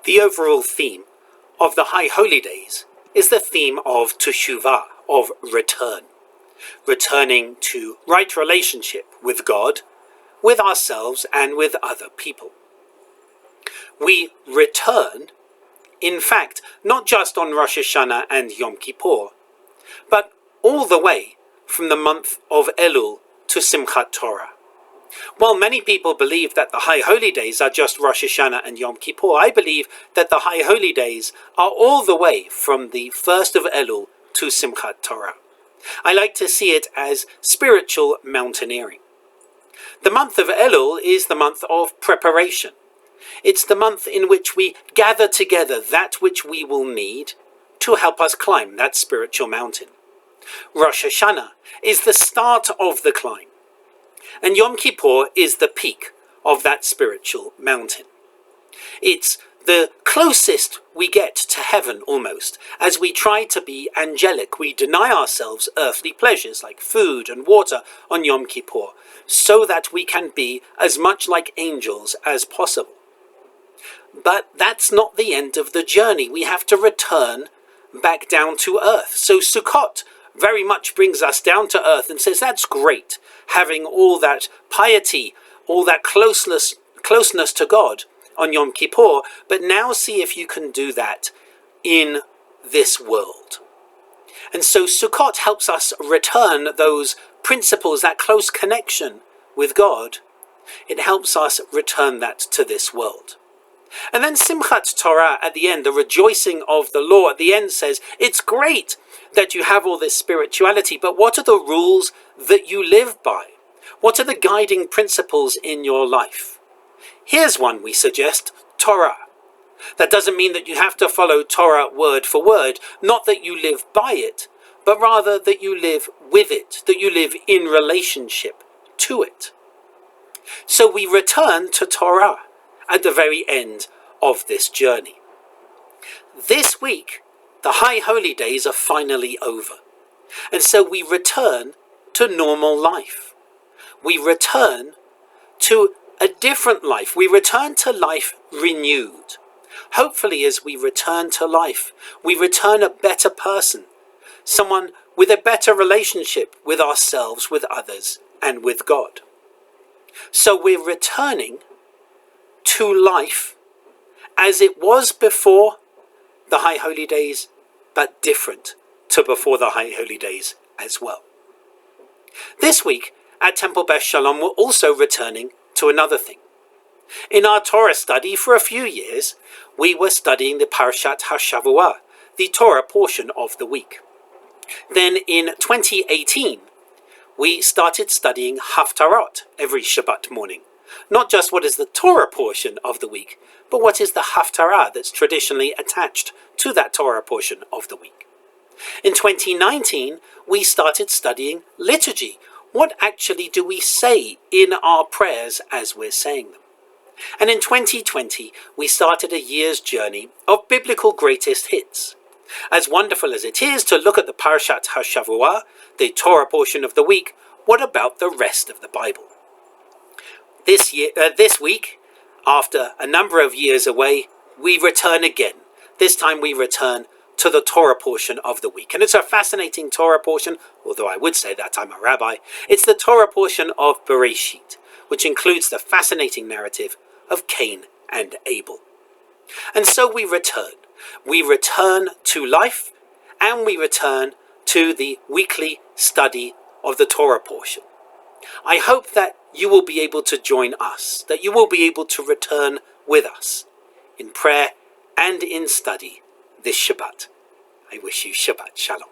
The overall theme of the High Holy Days is the theme of Teshuvah, of return. Returning to right relationship with God, with ourselves, and with other people. We return, in fact, not just on Rosh Hashanah and Yom Kippur, but all the way from the month of Elul to Simchat Torah. While many people believe that the High Holy Days are just Rosh Hashanah and Yom Kippur, I believe that the High Holy Days are all the way from the 1st of Elul to Simchat Torah. I like to see it as spiritual mountaineering. The month of Elul is the month of preparation. It's the month in which we gather together that which we will need to help us climb that spiritual mountain. Rosh Hashanah is the start of the climb, and Yom Kippur is the peak of that spiritual mountain. It's the closest we get to heaven almost, as we try to be angelic. We deny ourselves earthly pleasures like food and water on Yom Kippur, so that we can be as much like angels as possible. But that's not the end of the journey. We have to return back down to earth. So Sukkot very much brings us down to earth and says, that's great, having all that piety, all that closeness to God on Yom Kippur, but now see if you can do that in this world. And so Sukkot helps us return those principles, that close connection with God. It helps us return that to this world. And then Simchat Torah at the end, the rejoicing of the law at the end, says, it's great that you have all this spirituality, but what are the rules that you live by? What are the guiding principles in your life? Here's one we suggest, Torah. That doesn't mean that you have to follow Torah word for word, not that you live by it, but rather that you live with it, that you live in relationship to it. So we return to Torah at the very end of this journey. This week, the High Holy Days are finally over. And so we return to normal life. We return to a different life. We return to life renewed. Hopefully, as we return to life, we return a better person, someone with a better relationship with ourselves, with others, and with God. So we're returning to life as it was before the High Holy Days, but different to before the High Holy Days as well. This week at Temple Beth Shalom, we're also returning to another thing. In our Torah study for a few years, we were studying the Parashat HaShavua, the Torah portion of the week. Then in 2018, we started studying Haftarot every Shabbat morning. Not just what is the Torah portion of the week, but what is the Haftarah that's traditionally attached to that Torah portion of the week. In 2019, we started studying liturgy. What actually do we say in our prayers as we're saying them? And in 2020, we started a year's journey of biblical greatest hits. As wonderful as it is to look at the Parashat HaShavua, the Torah portion of the week, what about the rest of the Bible? This week, after a number of years away, we return again. This time we return to the Torah portion of the week. And it's a fascinating Torah portion, although I would say that I'm a rabbi. It's the Torah portion of Bereshit, which includes the fascinating narrative of Cain and Abel. And so we return. We return to life, and we return to the weekly study of the Torah portion. I hope that you will be able to join us, that you will be able to return with us in prayer and in study this Shabbat. I wish you Shabbat Shalom.